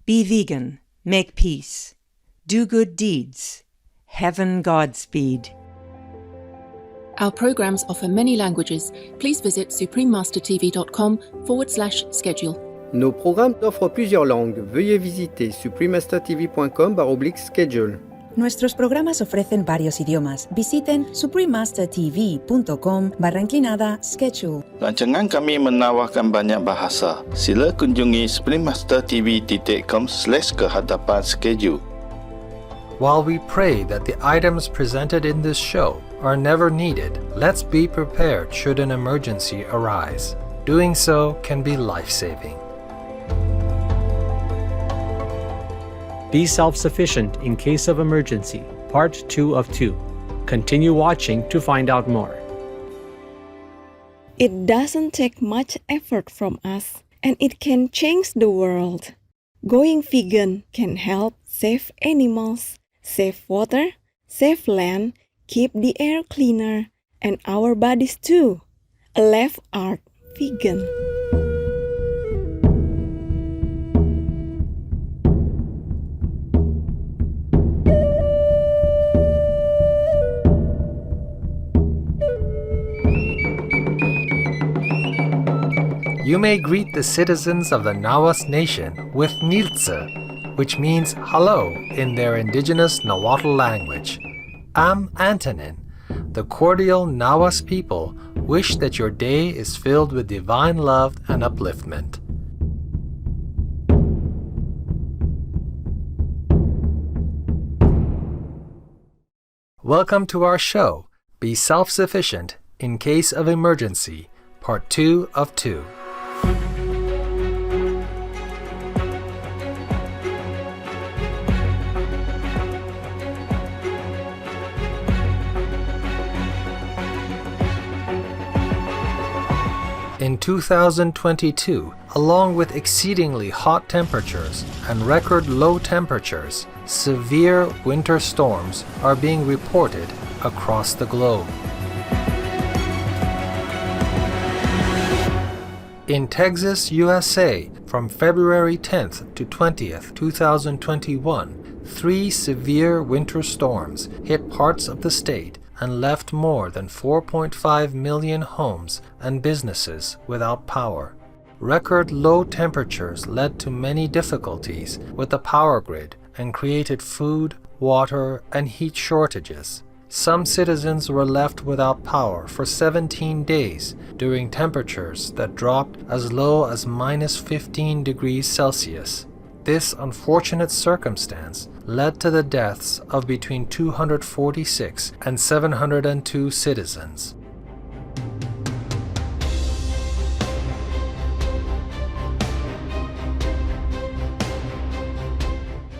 Be vegan, make peace, do good deeds, heaven Godspeed. Our programs offer many languages. Please visit suprememastertv.com/schedule. Nos programmes offrent plusieurs langues. Veuillez visiter suprememastertv.com/schedule. Nuestros programas ofrecen varios idiomas. Visiten suprememastertv.com/schedule. Rancangan kami menawarkan banyak bahasa. Sila kunjungi suprememastertv.com/kehadapan-schedule. While we pray that the items presented in this show are never needed, let's be prepared should an emergency arise. Doing so can be life-saving. Be self-sufficient in case of emergency, Part 2 of 2. Continue watching to find out more. It doesn't take much effort from us, and it can change the world. Going vegan can help save animals, save water, save land, keep the air cleaner, and our bodies too. A life art vegan. You may greet the citizens of the Nawas Nation with Niltse, which means hello in their indigenous Nahuatl language. I'm Antonin. The cordial Nawas people wish that your day is filled with divine love and upliftment. Welcome to our show, Be Self-Sufficient in Case of Emergency, Part 2 of 2. In 2022, along with exceedingly hot temperatures and record low temperatures, severe winter storms are being reported across the globe. In Texas, USA, from February 10th to 20th, 2021, 3 severe winter storms hit parts of the state and left more than 4.5 million homes and businesses without power. Record low temperatures led to many difficulties with the power grid and created food, water, and heat shortages. Some citizens were left without power for 17 days during temperatures that dropped as low as -15 degrees Celsius. This unfortunate circumstance led to the deaths of between 246 and 702 citizens.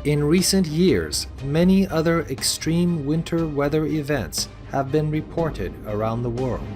In recent years, many other extreme winter weather events have been reported around the world.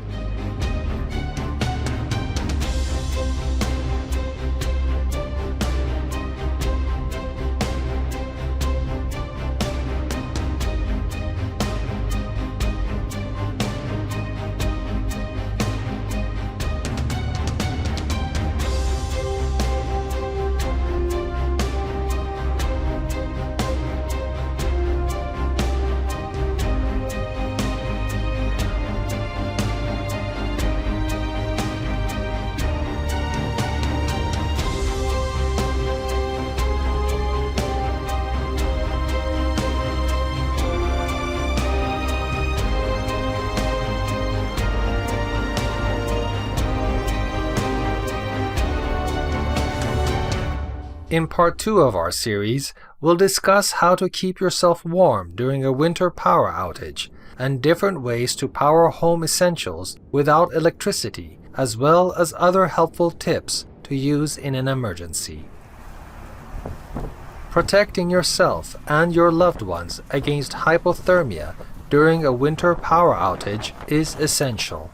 In Part 2 of our series, we'll discuss how to keep yourself warm during a winter power outage and different ways to power home essentials without electricity, as well as other helpful tips to use in an emergency. Protecting yourself and your loved ones against hypothermia during a winter power outage is essential.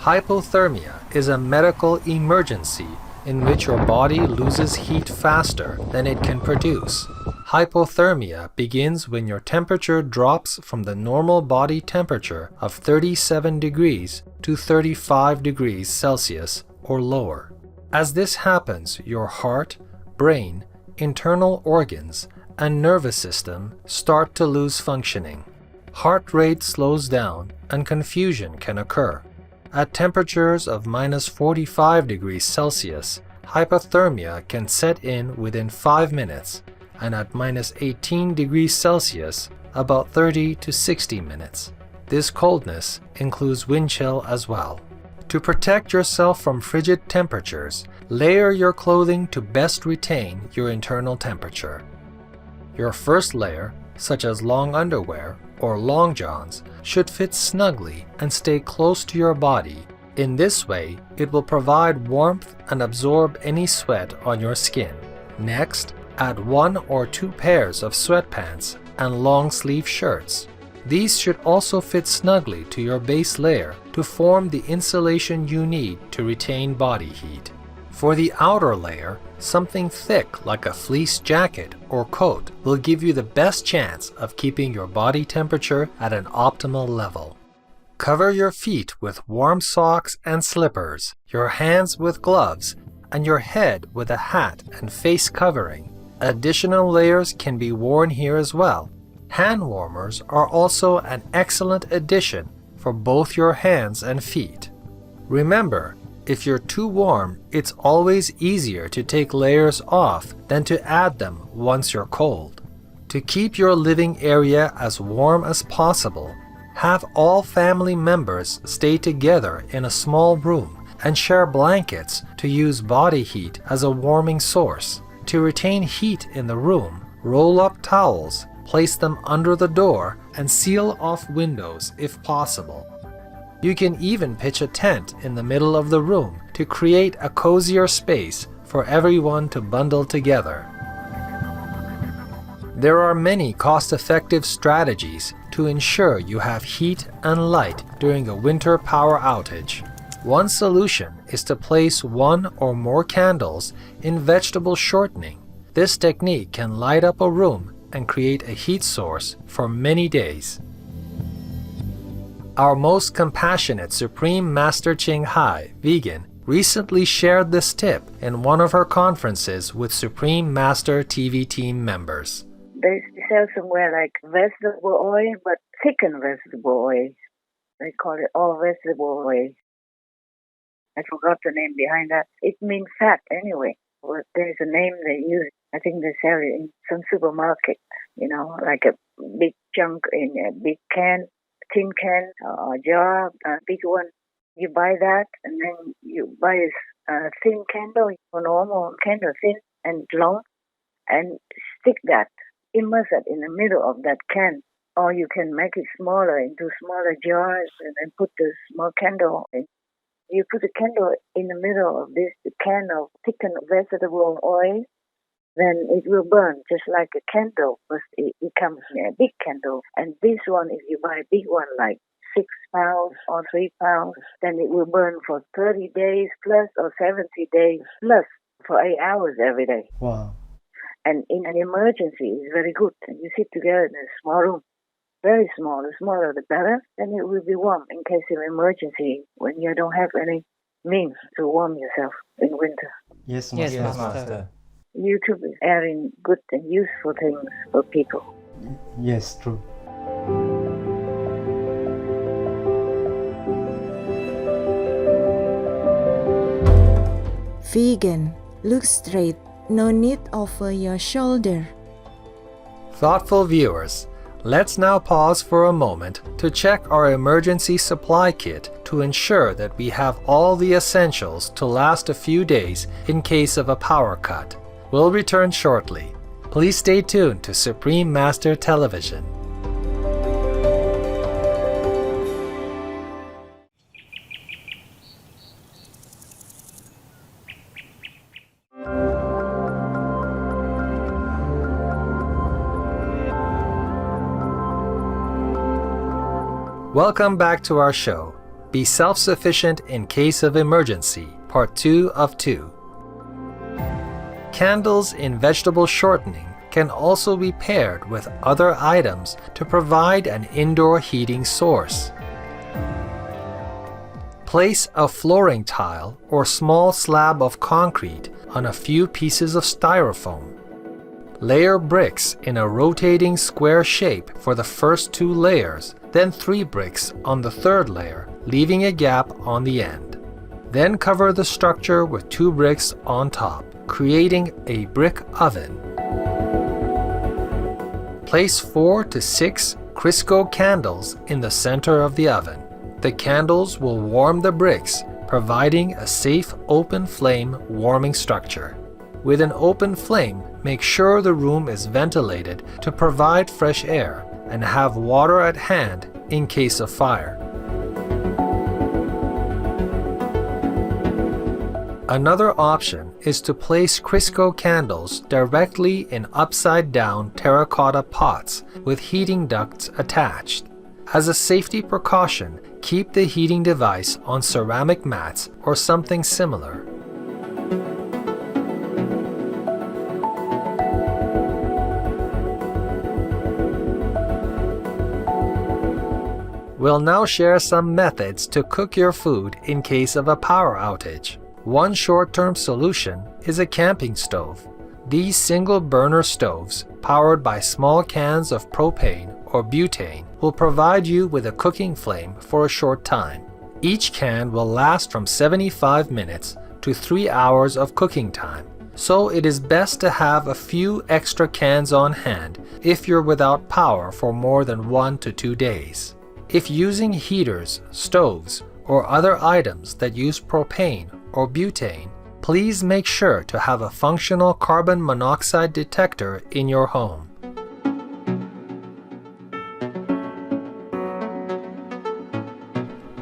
Hypothermia is a medical emergency in which your body loses heat faster than it can produce. Hypothermia begins when your temperature drops from the normal body temperature of 37 degrees to 35 degrees Celsius or lower. As this happens, your heart, brain, internal organs, and nervous system start to lose functioning. Heart rate slows down and confusion can occur. At temperatures of minus 45 degrees Celsius, hypothermia can set in within 5 minutes, and at minus 18 degrees Celsius, about 30 to 60 minutes. This coldness includes wind chill as well. To protect yourself from frigid temperatures, layer your clothing to best retain your internal temperature. Your first layer, such as long underwear or long johns, should fit snugly and stay close to your body. In this way, it will provide warmth and absorb any sweat on your skin. Next, add 1 or 2 pairs of sweatpants and long-sleeve shirts. These should also fit snugly to your base layer to form the insulation you need to retain body heat. For the outer layer, something thick like a fleece jacket or coat will give you the best chance of keeping your body temperature at an optimal level. Cover your feet with warm socks and slippers, your hands with gloves, and your head with a hat and face covering. Additional layers can be worn here as well. Hand warmers are also an excellent addition for both your hands and feet. Remember, if you're too warm, it's always easier to take layers off than to add them once you're cold. To keep your living area as warm as possible, have all family members stay together in a small room and share blankets to use body heat as a warming source. To retain heat in the room, roll up towels, place them under the door, and seal off windows if possible. You can even pitch a tent in the middle of the room to create a cozier space for everyone to bundle together. There are many cost-effective strategies to ensure you have heat and light during a winter power outage. One solution is to place 1 or more candles in vegetable shortening. This technique can light up a room and create a heat source for many days. Our most compassionate Supreme Master Ching Hai, vegan, recently shared this tip in one of her conferences with Supreme Master TV team members. They sell somewhere like vegetable oil, but thickened vegetable oil. They call it all vegetable oil. I forgot the name behind that. It means fat anyway. But there's a name they use. I think they sell it in some supermarket, like a big chunk in a big can, tin can, or jar, a big one. You buy that, and then you buy a thin candle, a normal candle, thin and long, and stick that, immerse it in the middle of that can. Or you can make it smaller into smaller jars and then put the small candle in. You put the candle in the middle of this can of thickened vegetable oil, then it will burn just like a candle, but it becomes a big candle. And this one, if you buy a big one like 6 pounds or 3 pounds, then it will burn for 30 days plus or 70 days plus for 8 hours every day. Wow. And in an emergency, it's very good. And you sit together in a small room. Very small. The smaller the better. Then it will be warm in case of emergency when you don't have any means to warm yourself in winter. Yes, Master. YouTube is airing good and useful things for people. Yes, true. Vegan. Look straight. No need over your shoulder. Thoughtful viewers, let's now pause for a moment to check our emergency supply kit to ensure that we have all the essentials to last a few days in case of a power cut. We'll return shortly. Please stay tuned to Supreme Master Television. Welcome back to our show, Be Self-Sufficient in Case of Emergency, Part 2 of 2. Candles in vegetable shortening can also be paired with other items to provide an indoor heating source. Place a flooring tile or small slab of concrete on a few pieces of styrofoam. Layer bricks in a rotating square shape for the first 2 layers, then 3 bricks on the 3rd layer, leaving a gap on the end. Then cover the structure with 2 bricks on top, creating a brick oven. Place 4 to 6 Crisco candles in the center of the oven. The candles will warm the bricks, providing a safe open flame warming structure. With an open flame, make sure the room is ventilated to provide fresh air and have water at hand in case of fire. Another option is to place Crisco candles directly in upside-down terracotta pots with heating ducts attached. As a safety precaution, keep the heating device on ceramic mats or something similar. We'll now share some methods to cook your food in case of a power outage. One short-term solution is a camping stove. These single-burner stoves, powered by small cans of propane or butane, will provide you with a cooking flame for a short time. Each can will last from 75 minutes to 3 hours of cooking time, so it is best to have a few extra cans on hand if you're without power for more than 1 to 2 days. If using heaters, stoves, or other items that use propane or butane, please make sure to have a functional carbon monoxide detector in your home.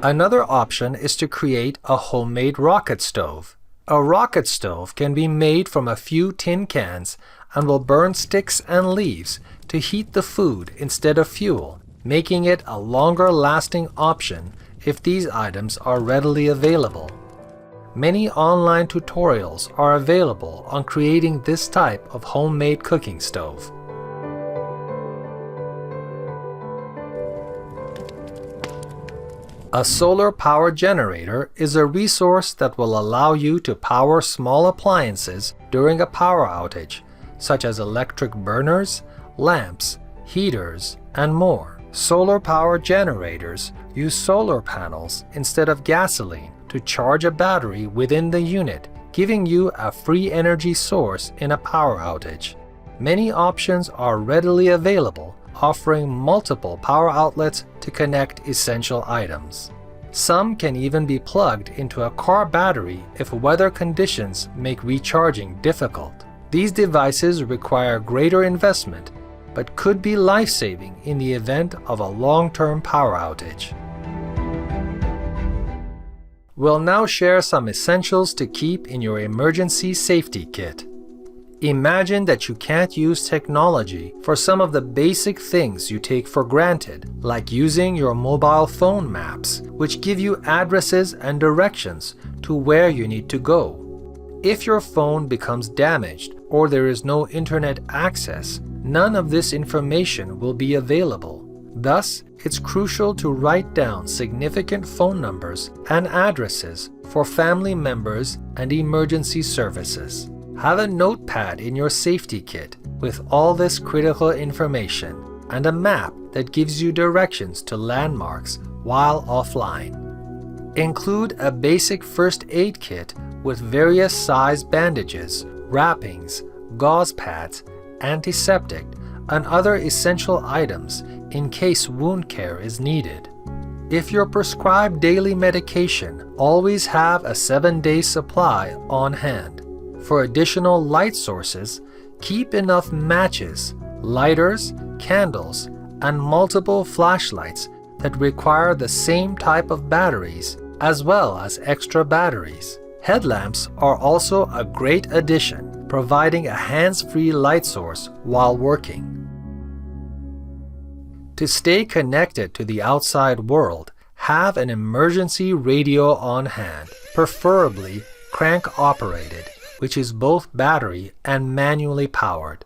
Another option is to create a homemade rocket stove. A rocket stove can be made from a few tin cans and will burn sticks and leaves to heat the food instead of fuel, making it a longer-lasting option if these items are readily available. Many online tutorials are available on creating this type of homemade cooking stove. A solar power generator is a resource that will allow you to power small appliances during a power outage, such as electric burners, lamps, heaters, and more. Solar power generators use solar panels instead of gasoline to charge a battery within the unit, giving you a free energy source in a power outage. Many options are readily available, offering multiple power outlets to connect essential items. Some can even be plugged into a car battery if weather conditions make recharging difficult. These devices require greater investment, but could be life-saving in the event of a long-term power outage. We'll now share some essentials to keep in your emergency safety kit. Imagine that you can't use technology for some of the basic things you take for granted, like using your mobile phone maps, which give you addresses and directions to where you need to go. If your phone becomes damaged or there is no internet access, none of this information will be available. Thus, it's crucial to write down significant phone numbers and addresses for family members and emergency services. Have a notepad in your safety kit with all this critical information and a map that gives you directions to landmarks while offline. Include a basic first aid kit with various size bandages, wrappings, gauze pads, antiseptic, and other essential items in case wound care is needed. If you're prescribed daily medication, always have a 7-day supply on hand. For additional light sources, keep enough matches, lighters, candles, and multiple flashlights that require the same type of batteries, as well as extra batteries. Headlamps are also a great addition, providing a hands-free light source while working. To stay connected to the outside world, have an emergency radio on hand, preferably crank-operated, which is both battery and manually powered.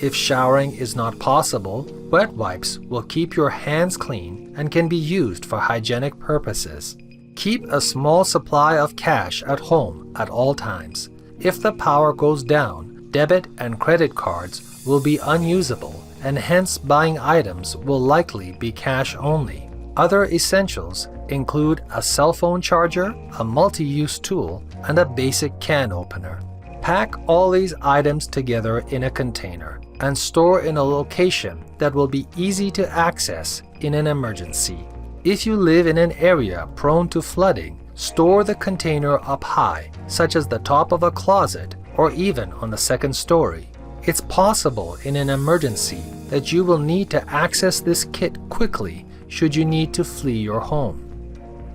If showering is not possible, wet wipes will keep your hands clean and can be used for hygienic purposes. Keep a small supply of cash at home at all times. If the power goes down, debit and credit cards will be unusable, and hence buying items will likely be cash only. Other essentials include a cell phone charger, a multi-use tool, and a basic can opener. Pack all these items together in a container and store in a location that will be easy to access in an emergency. If you live in an area prone to flooding, store the container up high, such as the top of a closet or even on the second story. It's possible in an emergency that you will need to access this kit quickly should you need to flee your home.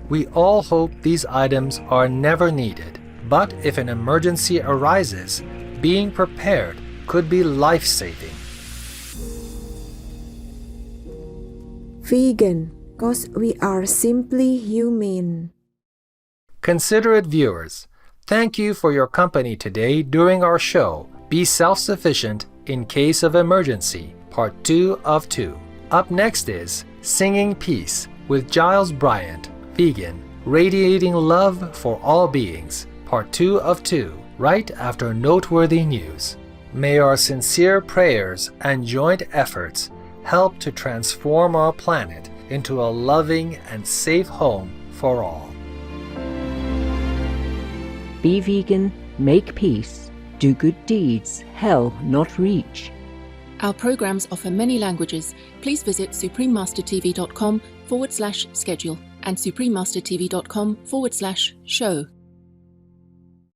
We all hope these items are never needed, but if an emergency arises, being prepared could be life-saving. Vegan, 'cause we are simply human. Considerate viewers, thank you for your company today during our show, Be Self-Sufficient in Case of Emergency, Part 2 of 2. Up next is Singing Peace with Giles Bryant, Vegan, Radiating Love for All Beings, Part 2 of 2, right after noteworthy news. May our sincere prayers and joint efforts help to transform our planet into a loving and safe home for all. Be vegan, make peace, do good deeds, hell not reach. Our programs offer many languages. Please visit suprememastertv.com/schedule and suprememastertv.com/show.